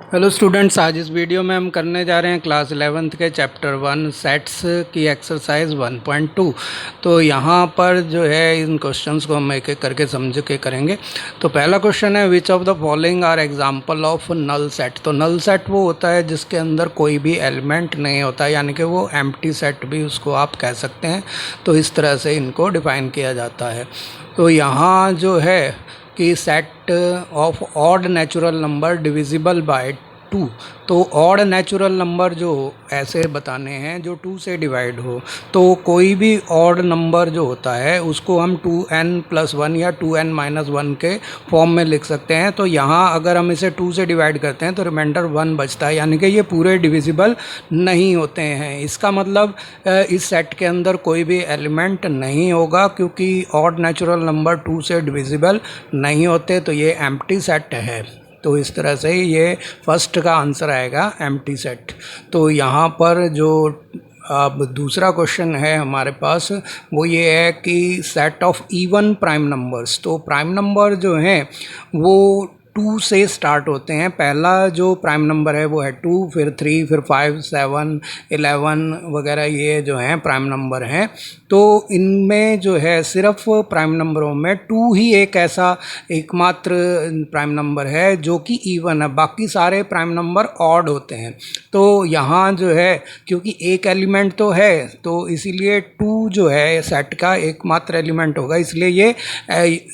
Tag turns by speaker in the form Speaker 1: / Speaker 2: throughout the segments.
Speaker 1: Hello students, आज इस video में हम करने जा रहे हैं क्लास 11th के चैप्टर 1 सेट्स की एक्सरसाइज 1.2। तो यहाँ पर जो है इन क्वेश्चंस को हम एक एक करके समझ के करेंगे। तो पहला क्वेश्चन है which of the following are example of null set. तो नल सेट वो होता है जिसके अंदर कोई भी एलिमेंट नहीं होता, यानी कि वो एम्प्टी सेट भी उसको आप कह सकते हैं। तो इस तरह से इनको डिफाइन किया जाता है। तो यहाँ जो है कि set of odd natural number divisible by 2। तो ऑड नेचुरल नंबर जो ऐसे बताने हैं जो 2 से डिवाइड हो। तो कोई भी ऑड नंबर जो होता है उसको हम 2n+1 या 2n-1 के फॉर्म में लिख सकते हैं। तो यहाँ अगर हम इसे 2 से डिवाइड करते हैं तो रिमाइंडर 1 बचता है, यानी कि ये पूरे डिविजिबल नहीं होते हैं। इसका मतलब इस सेट के अंदर कोई भी एलिमेंट नहीं होगा, क्योंकि ऑड नेचुरल नंबर 2 से डिविजिबल नहीं होते। तो ये एम्प्टी सेट है। तो इस तरह से ये फर्स्ट का आंसर आएगा, एम्प्टी सेट। तो यहाँ पर जो अब दूसरा क्वेश्चन है हमारे पास वो ये है कि set of even prime numbers. तो प्राइम नंबर जो हैं वो 2 से स्टार्ट होते हैं। पहला जो प्राइम नंबर है वो है 2, फिर 3, फिर 5, 7, 11 वगैरह, ये जो हैं प्राइम नंबर हैं। तो इनमें जो है सिर्फ प्राइम नंबरों में 2 ही एक ऐसा एकमात्र प्राइम नंबर है जो कि इवन है, बाकी सारे प्राइम नंबर ऑड होते हैं। तो यहाँ जो है क्योंकि एक एलिमेंट तो है, तो इसीलिए 2 जो है सेट का एकमात्र एलिमेंट होगा, इसलिए ये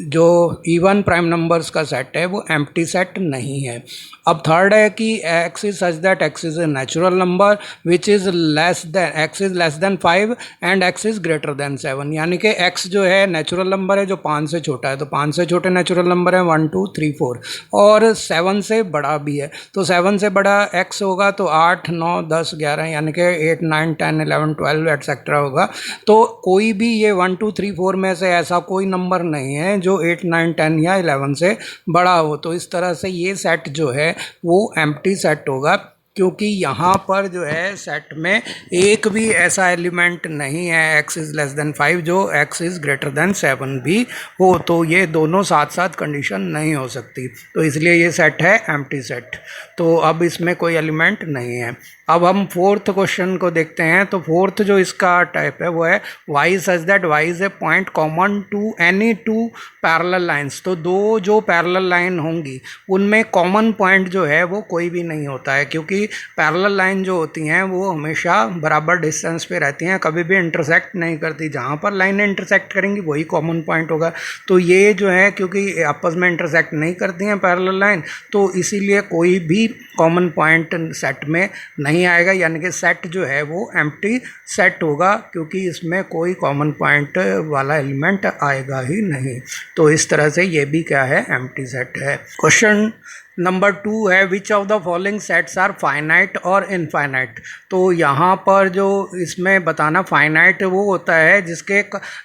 Speaker 1: जो इवन प्राइम नंबर्स का सेट है वो एम्प्टी सेट नहीं है। अब थर्ड है कि x is such that x is a natural number which is less than x is less than 5 and x is greater than 7। यानी कि x जो है नेचुरल नंबर है जो 5 से छोटा है। तो 5 से छोटे नेचुरल नंबर है 1, 2, 3, 4 और 7 से बड़ा भी है। तो 7 से बड़ा x होगा तो 8, 9, 10, 11 यानी कि 8, 9, 10, 11, 12 एटसेट्रा होगा। तो कोई भी ये 1, 2, 3, 4 में से ऐसा कोई नंबर नहीं है जो 8, 9, 10 या 11 से बड़ा हो। तो इस तरह से ये सेट जो है वो एम्प्टी सेट होगा, क्योंकि यहाँ पर जो है सेट में एक भी ऐसा एलिमेंट नहीं है x इज़ लेस देन 5 जो x इज़ ग्रेटर देन 7 भी हो। तो ये दोनों साथ साथ कंडीशन नहीं हो सकती, तो इसलिए ये सेट है एम्प्टी सेट। तो अब इसमें कोई एलिमेंट नहीं है। अब हम फोर्थ क्वेश्चन को देखते हैं। तो फोर्थ जो इसका टाइप है वो है y such that y is a point common to any 2 parallel lines. तो दो जो पैरेलल लाइन होंगी उनमें कॉमन पॉइंट जो है वो कोई भी नहीं होता है, क्योंकि पैरेलल लाइन जो होती हैं वो हमेशा बराबर डिस्टेंस पे रहती हैं, कभी भी इंटरसेक्ट नहीं करती। जहाँ पर लाइनें इंटरसेक्ट करेंगी वही कॉमन पॉइंट होगा। तो ये जो है क्योंकि आपस में इंटरसेक्ट नहीं करती हैं पैरेलल लाइन, तो इसीलिए कोई भी कॉमन पॉइंट सेट में नहीं आएगा, यानी कि सेट जो है वो एम्प्टी सेट होगा, क्योंकि इसमें कोई कॉमन पॉइंट वाला एलिमेंट आएगा ही नहीं। तो इस तरह से ये भी क्या है, एम्प्टी सेट है। क्वेश्चन नंबर 2 है which of the following sets are finite और इनफाइनाइट। तो यहाँ पर जो इसमें बताना, फाइनाइट वो होता है जिसके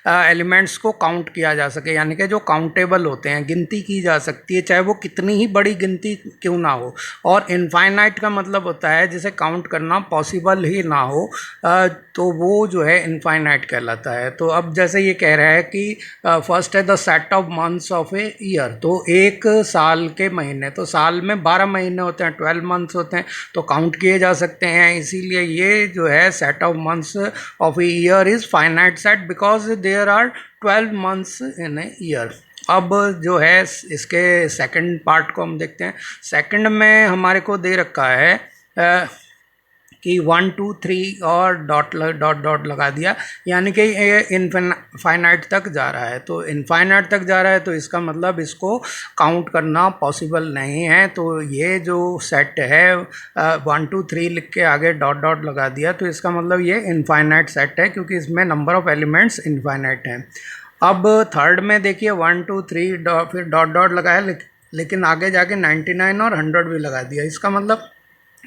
Speaker 1: एलिमेंट्स को काउंट किया जा सके, यानी कि जो काउंटेबल होते हैं, गिनती की जा सकती है चाहे वो कितनी ही बड़ी गिनती क्यों ना हो। और इनफाइनाइट का मतलब होता है जिसे काउंट करना पॉसिबल ही ना हो, तो वो जो है इनफाइनाइट कहलाता है। तो अब जैसे ये कह रहा है कि फर्स्ट है the set of months of a year. तो एक साल के महीने, तो साल में 12 महीने होते हैं, 12 मंथ्स होते हैं, तो काउंट किए जा सकते हैं। इसीलिए ये जो है set of months of a year is finite set because there are 12 months in a year. अब जो है इसके सेकंड पार्ट को हम देखते हैं। सेकंड में हमारे को दे रखा है कि 1, 2, 3 और डॉट डॉट लगा दिया, यानी कि ये इनफाइनाइट तक जा रहा है। तो इनफाइनाइट तक जा रहा है तो इसका मतलब इसको काउंट करना पॉसिबल नहीं है। तो ये जो सेट है 1, 2, 3 लिख के आगे डॉट डॉट लगा दिया, तो इसका मतलब ये इनफाइनाइट सेट है, क्योंकि इसमें नंबर ऑफ एलिमेंट्स इनफाइनाइट हैं। अब थर्ड में देखिए 1, 2, 3 फिर डॉट डॉट लगाया, लेकिन आगे जाके 99 और 100 भी लगा दिया। इसका मतलब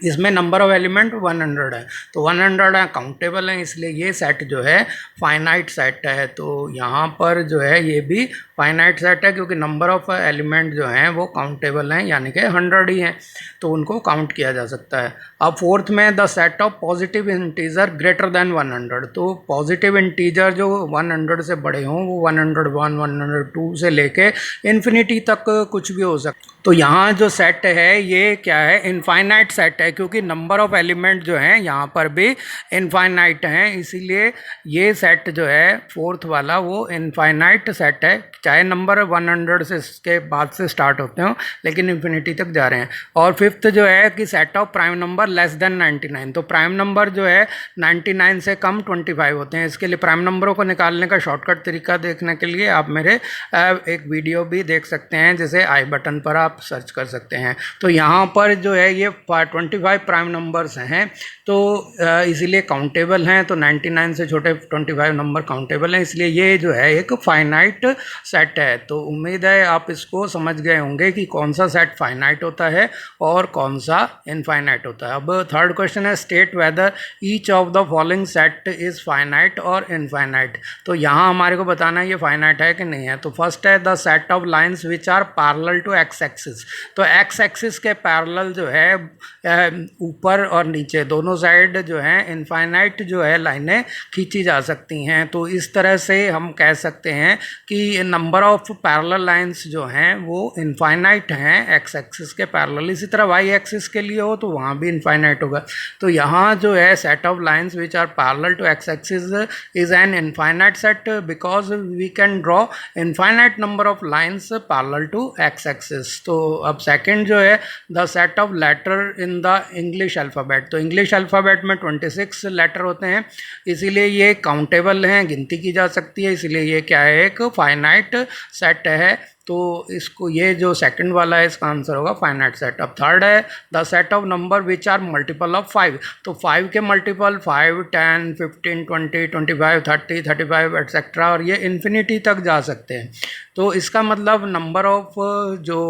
Speaker 1: इसमें नंबर ऑफ एलिमेंट 100 है, तो 100 है काउंटेबल है, इसलिए ये सेट जो है फाइनाइट सेट है। तो यहाँ पर जो है ये भी फाइनाइट सेट है, क्योंकि नंबर ऑफ एलिमेंट जो हैं वो काउंटेबल हैं, यानी कि 100 ही हैं, तो उनको काउंट किया जा सकता है। अब फोर्थ में the set of positive integer greater than 100, तो पॉजिटिव इंटीजर जो 100 से बड़े हों वो 101, 102 से लेके इन्फिनिटी तक कुछ भी हो सकता है। तो यहाँ जो सेट है ये क्या है, इनफाइनाइट सेट है, क्योंकि नंबर ऑफ एलिमेंट जो हैं यहाँ पर भी इनफाइनाइट हैं, इसीलिए ये सेट जो है फोर्थ वाला वो इनफाइनाइट सेट है, चाहे नंबर 100 से के बाद से स्टार्ट होते हो लेकिन इन्फिनिटी तक जा रहे हैं। और फिफ्थ जो है कि set of prime number less than 99, तो प्राइम नंबर जो है 99 से कम 25 होते हैं। इसके लिए प्राइम नंबरों को निकालने का शॉर्टकट तरीका देखने के लिए आप मेरे एक वीडियो भी देख सकते हैं, जैसे आई बटन पर आप सर्च कर सकते हैं। तो यहाँ पर जो है ये 25 प्राइम नंबर्स हैं, तो इसीलिए काउंटेबल हैं, तो 99 से छोटे 25 नंबर काउंटेबल हैं, इसलिए ये जो है एक फाइनाइट सेट है। तो उम्मीद है आप इसको समझ गए होंगे कि कौन सा सेट फाइनाइट होता है और कौन सा इनफाइनाइट होता है। अब थर्ड क्वेश्चन है state whether each of the following set is finite और इनफाइनाइट। तो यहाँ हमारे को बताना है ये फाइनाइट है कि नहीं है। तो फर्स्ट है the set of lines which are parallel to x axis, तो एक्स एक्सिस के पैरेलल जो है ऊपर और नीचे दोनों साइड जो है इनफाइनाइट जो है लाइनें खींची जा सकती हैं। तो इस तरह से हम कह सकते हैं कि नंबर ऑफ पैरेलल लाइंस जो हैं वो इनफाइनाइट हैं एक्स एक्सिस के पैरेलल। इसी तरह वाई एक्सिस के लिए हो तो वहाँ भी इनफाइनाइट होगा। तो यहाँ जो है set of lines which are parallel to x axis is an infinite set because we can draw infinite number of lines parallel to x axis. तो अब सेकंड जो है the set of letter in the English alphabet, तो English alphabet में 26 letter होते हैं, इसीलिए ये काउंटेबल हैं, गिनती की जा सकती है, इसीलिए ये क्या है एक फाइनाइट सेट है। तो इसको ये जो सेकंड वाला है इसका आंसर होगा फाइनाइट सेट। अब थर्ड है the set of number which are multiple of 5, तो 5 के मल्टीपल 5, 10, 15, 20, 25, 30, 35 एट्सेट्रा, और ये इन्फिनिटी तक जा सकते हैं। तो इसका मतलब नंबर ऑफ जो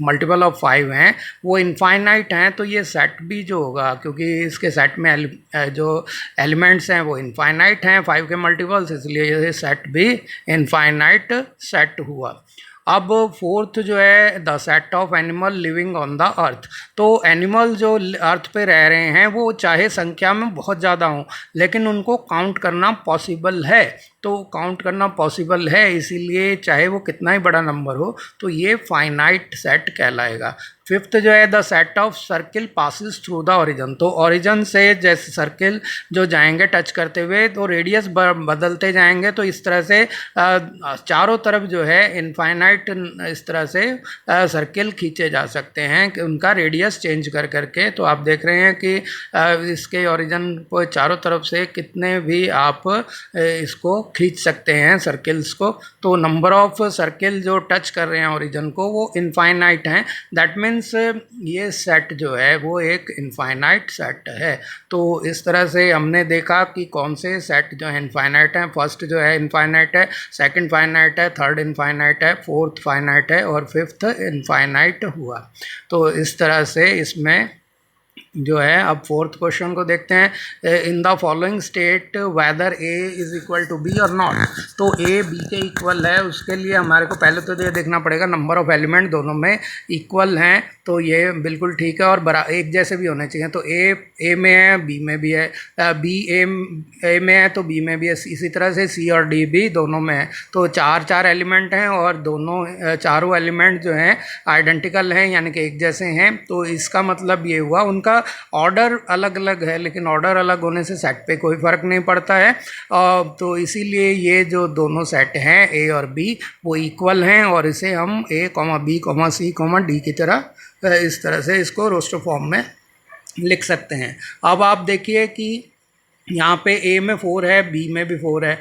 Speaker 1: मल्टीपल ऑफ 5 हैं वो इनफाइनाइट हैं, तो ये सेट भी जो होगा, क्योंकि इसके सेट में जो एलिमेंट्स हैं वो इनफाइनाइट हैं 5 के मल्टीपल्स, इसलिए ये सेट भी इनफाइनाइट सेट हुआ। अब फोर्थ जो है the set of animal living on the earth, तो एनिमल जो अर्थ पे रह रहे हैं वो चाहे संख्या में बहुत ज़्यादा हों लेकिन उनको काउंट करना पॉसिबल है, तो काउंट करना पॉसिबल है, इसीलिए चाहे वो कितना ही बड़ा नंबर हो तो ये फाइनाइट सेट कहलाएगा। फिफ्थ जो है the set of circle passes through the origin, तो ओरिजन से जैसे सर्किल जो जाएंगे टच करते हुए तो रेडियस बदलते जाएंगे, तो इस तरह से चारों तरफ जो है इनफाइनाइट इस तरह से सर्किल खींचे जा सकते हैं कि उनका रेडियस चेंज कर करके। तो आप देख रहे हैं कि इसके ओरिजन को चारों तरफ से कितने भी आप इसको खींच सकते हैं सर्किल्स को। तो नंबर ऑफ सर्किल जो टच कर रहे हैं ओरिजन को वो इनफाइनाइट हैं, दैट मीन्स ये सेट जो है वो एक इनफाइनाइट सेट है। तो इस तरह से हमने देखा कि कौन से सेट जो है इनफाइनाइट हैं। फर्स्ट जो है इनफाइनाइट है, सेकंड फाइनाइट है, थर्ड इनफाइनाइट है, फोर्थ फाइनाइट है और फिफ्थ इनफाइनाइट हुआ। तो इस तरह से इसमें जो है अब फोर्थ क्वेश्चन को देखते हैं। In the following state whether A is equal to B और नॉट, तो ए बी के इक्वल है, उसके लिए हमारे को पहले तो ये देखना पड़ेगा नंबर ऑफ एलिमेंट दोनों में इक्वल हैं, तो ये बिल्कुल ठीक है और एक जैसे भी होने चाहिए। तो ए में है, बी में भी है, बी ए में है तो बी में भी है, इसी तरह से सी और डी भी दोनों में है। तो चार एलिमेंट हैं और दोनों चारों एलिमेंट जो हैं आइडेंटिकल हैं, यानी कि एक जैसे हैं। तो इसका मतलब ये हुआ उनका ऑर्डर अलग अलग है, लेकिन ऑर्डर अलग होने से सेट पे कोई फ़र्क नहीं पड़ता है। तो इसीलिए ये जो दोनों सेट हैं ए और बी वो इक्वल हैं और इसे हम ए comma B comma C comma D की तरह इस तरह से इसको रोस्टर फॉर्म में लिख सकते हैं। अब आप देखिए कि यहाँ पे ए में 4 है, बी में भी 4 है,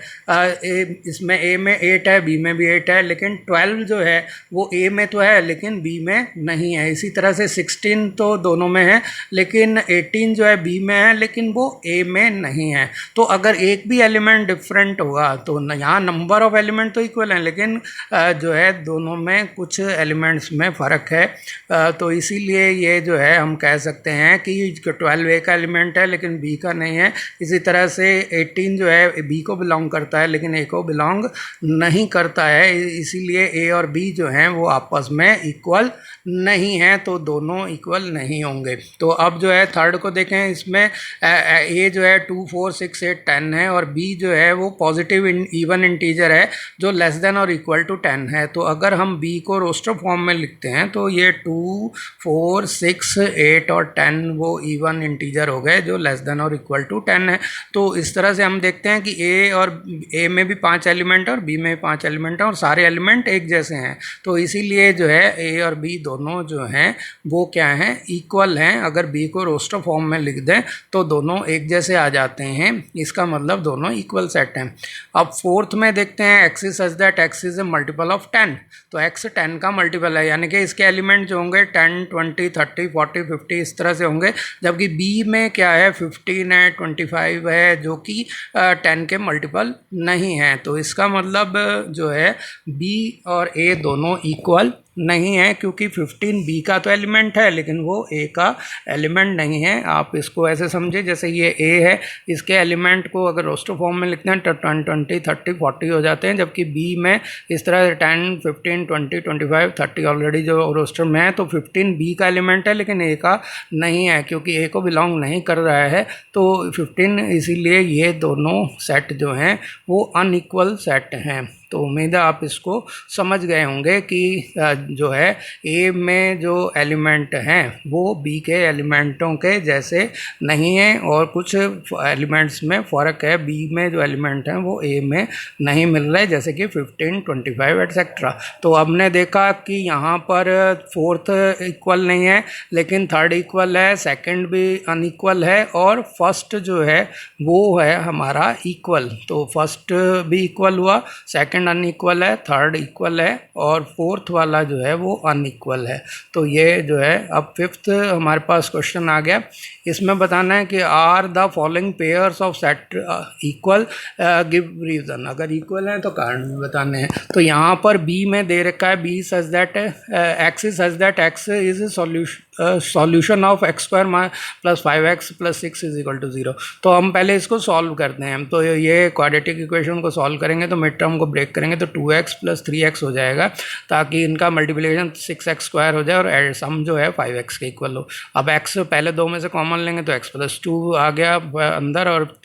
Speaker 1: इसमें ए में 8 है, बी में भी 8 है, लेकिन 12 जो है वो ए में तो है लेकिन बी में नहीं है। इसी तरह से 16 तो दोनों में है लेकिन 18 जो है बी में है लेकिन वो ए में नहीं है। तो अगर एक भी एलिमेंट डिफरेंट होगा तो यहाँ नंबर ऑफ एलिमेंट तो इक्वल हैं लेकिन जो है दोनों में कुछ एलिमेंट्स में फ़र्क है। तो इसीलिए ये जो है हम कह सकते हैं कि 12 ए का एलिमेंट है लेकिन बी का नहीं है। इसी तरह से 18 जो है बी को बिलोंग करता है लेकिन ए को बिलोंग नहीं करता है, इसीलिए ए और बी जो हैं वो आपस में इक्वल नहीं है, तो दोनों इक्वल नहीं होंगे। तो अब जो है थर्ड को देखें, इसमें ए जो है 2, 4, 6, 8, 10 है और बी जो है वो पॉजिटिव इवन इंटीजर है जो लेस देन और इक्वल टू 10 है। तो अगर हम बी को रोस्टर फॉर्म में लिखते हैं तो ये 2, 4, 6, 8 और 10 वो इवन इंटीजर हो गए जो लेस देन और इक्वल टू 10 है। तो इस तरह से हम देखते हैं कि ए में भी 5 एलिमेंट और बी में भी 5 एलिमेंट हैं और सारे एलिमेंट एक जैसे हैं। तो इसीलिए जो है ए और बी दोनों जो हैं वो क्या हैं, इक्वल हैं। अगर बी को रोस्टर फॉर्म में लिख दें तो दोनों एक जैसे आ जाते हैं, इसका मतलब दोनों इक्वल सेट हैं। अब फोर्थ में देखते हैं x is such that x is A multiple of 10। तो एक्स 10 का मल्टीपल है, यानी कि इसके एलिमेंट जो होंगे 10, 20, 30, 40, 50 इस तरह से होंगे। जबकि बी में क्या है, 15 है, 25 है जो कि 10 के मल्टीपल नहीं है। तो इसका मतलब जो है बी और ए दोनों इक्वल नहीं है, क्योंकि 15 बी का तो एलिमेंट है लेकिन वो ए का एलिमेंट नहीं है। आप इसको ऐसे समझे जैसे ये ए है, इसके एलिमेंट को अगर रोस्टर फॉर्म में लिखते हैं तो 10, 20, 30, 40 हो जाते हैं। जबकि बी में इस तरह 10, 15, 20, 25, 30 ऑलरेडी जो रोस्टर में है, तो 15 बी का एलिमेंट है लेकिन ए का नहीं है, क्योंकि ए को बिलोंग नहीं कर रहा है। तो 15 इसीलिए ये दोनों सेट जो हैं वो अनइक्वल सेट हैं। तो उम्मीद है आप इसको समझ गए होंगे कि जो है ए में जो एलिमेंट हैं वो बी के एलिमेंटों के जैसे नहीं है और कुछ एलिमेंट्स में फ़र्क है। बी में जो एलिमेंट हैं वो ए में नहीं मिल रहे, जैसे कि 15, 25 एट्सेट्रा। तो हमने देखा कि यहाँ पर फोर्थ इक्वल नहीं है लेकिन थर्ड इक्वल है, सेकंड भी अनइक्वल है और फर्स्ट जो है वो है हमारा इक्वल। तो फर्स्ट भी इक्वल हुआ, सेकंड अनइक्वल है, थर्ड इक्वल है और फोर्थ वाला जो है वो अनइक्वल है। तो ये जो है अब फिफ्थ हमारे पास क्वेश्चन आ गया। इसमें बताना है कि are the following pairs of set equal, give reason. अगर इक्वल है तो कारण भी बताने हैं। तो यहाँ पर बी में दे रखा है B such that x is such that x is solution of x square plus 5x plus 6 is equal to 0। तो हम पहले इसको सॉल्व करते हैं। तो ये क्वाड्रेटिक इक्वेशन को सॉल्व करेंगे तो मिड टर्म को ब्रेक करेंगे तो 2x प्लस 3x हो जाएगा, ताकि इनका मल्टीप्लिकेशन 6x स्क्वायर हो जाए और सम जो है 5x के इक्वल हो। अब x पहले दो में से कॉमन लेंगे तो x प्लस 2 आ गया अंदर, और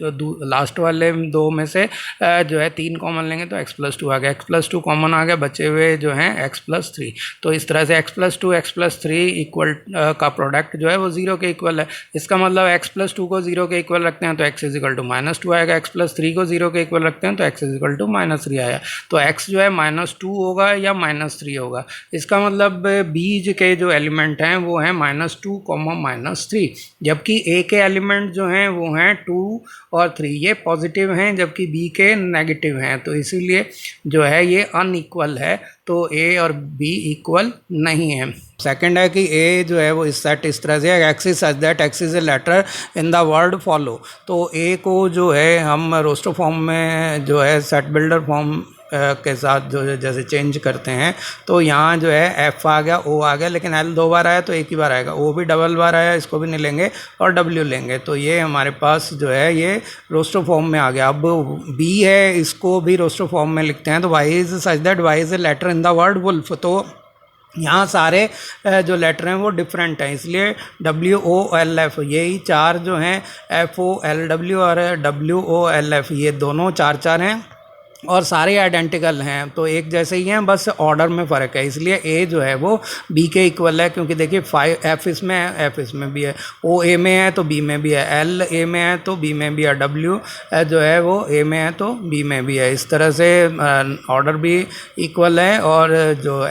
Speaker 1: लास्ट वाले दो में से जो है 3 कॉमन लेंगे तो x प्लस 2 आ गया। x प्लस 2 कॉमन आ गया, बचे हुए जो हैं x प्लस 3। तो इस तरह से x plus 2 x plus 3 equal का प्रोडक्ट जो है वो 0 के इक्वल है। इसका मतलब x प्लस 2 को 0 के इक्वल रखते हैं तो x is equal to minus 2 आएगा। x प्लस 3 को 0 के इक्वल रखते हैं तो x is equal to minus 3 आया। तो x जो है -2 होगा या -3 होगा। इसका मतलब बीज के जो एलिमेंट हैं वो हैं -2, -3, जबकि a के एलिमेंट जो हैं वो हैं 2 और 3, ये पॉजिटिव हैं जबकि b के नेगेटिव हैं। तो इसीलिए जो है ये अनइक्वल है, तो a और b इक्वल नहीं है। सेकंड है कि a जो है वो इस सेट इस तरह से x is such that x is a letter in the word follow. तो a को जो है हम रोस्टर फॉर्म में जो है सेट बिल्डर फॉर्म के साथ जो जैसे चेंज करते हैं, तो यहाँ जो है F आ गया, O आ गया, लेकिन L 2 बार आया तो एक ही बार आएगा, O भी डबल बार आया, इसको भी नहीं लेंगे, और W लेंगे। तो ये हमारे पास जो है ये रोस्टर फॉर्म में आ गया। अब B है, इसको भी रोस्टर फॉर्म में लिखते हैं। तो Y is such that Y is a letter in the word wolf. तो यहाँ सारे जो लेटर हैं वो डिफरेंट हैं, इसलिए WOLF यही 4 जो हैं FOLW और WOLF ये दोनों 4 हैं। और सारे आइडेंटिकल हैं, तो एक जैसे ही हैं, बस ऑर्डर में फ़र्क है, इसलिए ए जो है वो बी के इक्वल है, क्योंकि देखिए 5 एफ इसमें है, एफ इसमें भी है, ओ ए में है तो बी में भी है, एल ए में है तो बी में भी है, डब्ल्यू जो है वो ए में है तो बी में भी है। इस तरह से ऑर्डर भी इक्वल है और जो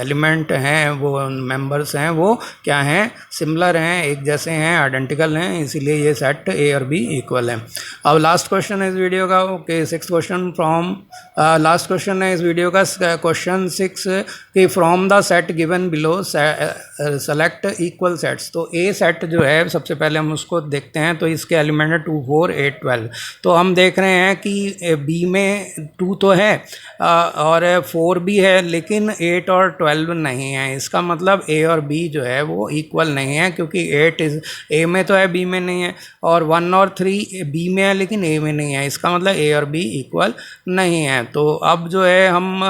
Speaker 1: एलिमेंट हैं वो मेंबर्स हैं वो क्या हैं, सिमिलर हैं, एक जैसे हैं, आइडेंटिकल हैं, इसीलिए ये सेट ए और बी इक्वल है। अब लास्ट क्वेश्चन है इस वीडियो का, okay, 6th question from last question है इस वीडियो का, क्वेश्चन 6 कि from the set given below select equal sets. तो ए सेट जो है सबसे पहले हम उसको देखते हैं, तो इसके एलिमेंट है 2 4 8 12। तो हम देख रहे हैं कि बी में 2 तो है और 4 भी है, लेकिन 8 और 12 नहीं है। इसका मतलब ए और बी जो है वो इक्वल नहीं है, क्योंकि 8 ए में तो है, बी में नहीं है, और 1 और 3 बी में है लेकिन ए में नहीं है। इसका मतलब ए और बी इक्वल नहीं है। तो अब जो है हम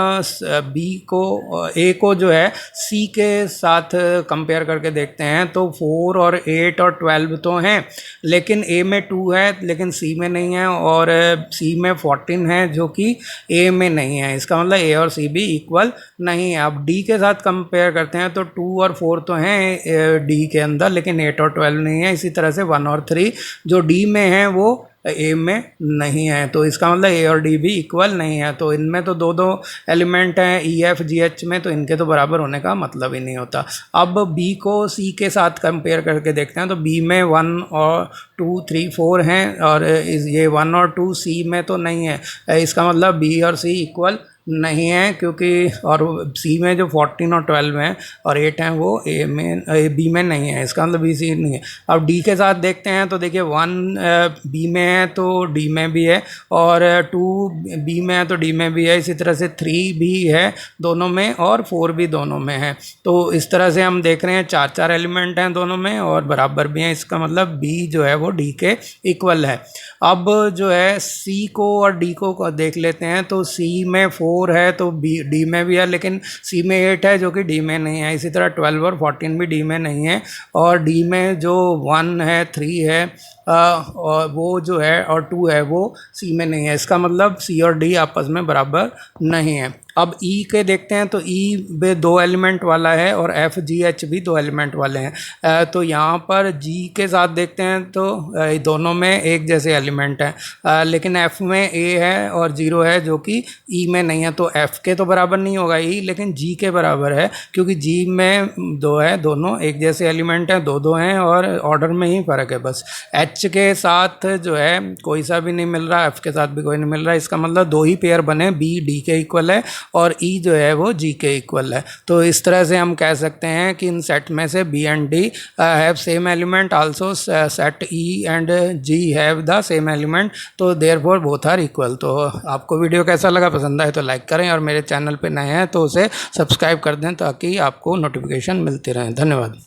Speaker 1: बी को ए को जो है सी के साथ कंपेयर करके देखते हैं, तो 4 और 8 और 12 तो हैं, लेकिन ए में 2 है लेकिन सी में नहीं है, और सी में 14 है जो कि ए में नहीं है। इसका मतलब ए और सी भी इक्वल नहीं है। अब डी के साथ कंपेयर करते हैं, तो 2 और 4 तो हैं डी के अंदर, लेकिन 8 और 12 नहीं है। इसी तरह से 1 और 3 जो डी में है वो ए में नहीं है, तो इसका मतलब ए और डी भी इक्वल नहीं है। तो इनमें तो दो दो एलिमेंट हैं ई एफ जी एच में, तो इनके तो बराबर होने का मतलब ही नहीं होता। अब बी को सी के साथ कंपेयर करके देखते हैं, तो बी में 1 और 2 3 4 हैं, और ये 1 और 2 सी में तो नहीं है। इसका मतलब बी और सी इक्वल नहीं है, क्योंकि और सी में जो 14 और 12 हैं और 8 हैं वो ए में बी में नहीं है। इसका मतलब बी सी नहीं है। अब डी के साथ देखते हैं, तो देखिए 1 बी में है तो डी में भी है, और 2 बी में है तो डी में भी है। इसी तरह से 3 भी है दोनों में, और 4 भी दोनों में है। तो इस तरह से हम देख रहे हैं 4 एलिमेंट हैं दोनों में और बराबर भी हैं। इसका मतलब बी जो है वो डी के इक्वल है। अब जो है सी को और डी को देख लेते हैं, तो सी में 4 है तो बी डी में भी है, लेकिन सी में 8 है जो कि डी में नहीं है। इसी तरह 12 और 14 भी डी में नहीं है, और डी में जो 1 है 3 है और वो जो है और 2 है वो सी में नहीं है। इसका मतलब सी और डी आपस में बराबर नहीं है। अब ई के देखते हैं, तो ई में 2 एलिमेंट वाला है और एफ जी एच भी 2 एलिमेंट वाले हैं। तो यहाँ पर जी के साथ देखते हैं, तो दोनों में एक जैसे एलिमेंट हैं, लेकिन एफ में ए है और 0 है जो कि ई में नहीं है। तो एफ के तो बराबर नहीं होगा ई, लेकिन जी के बराबर है, क्योंकि जी में 2 है, दोनों एक जैसे एलिमेंट हैं, 2 हैं और ऑर्डर में ही फ़र्क है बस। एच के साथ जो है कोई सा भी नहीं मिल रहा, एफ के साथ भी कोई नहीं मिल रहा। इसका मतलब 2 ही पेयर बने, बी डी के इक्वल है और ई जो है वो जी के इक्वल है। तो इस तरह से हम कह सकते हैं कि इन सेट में से B and D have same element, also set E and G have the same element, तो देयरफॉर बोथ आर इक्वल। तो आपको वीडियो कैसा लगा, पसंद आए तो लाइक करें, और मेरे चैनल पे नए हैं तो उसे सब्सक्राइब कर दें ताकि आपको नोटिफिकेशन मिलते रहें। धन्यवाद।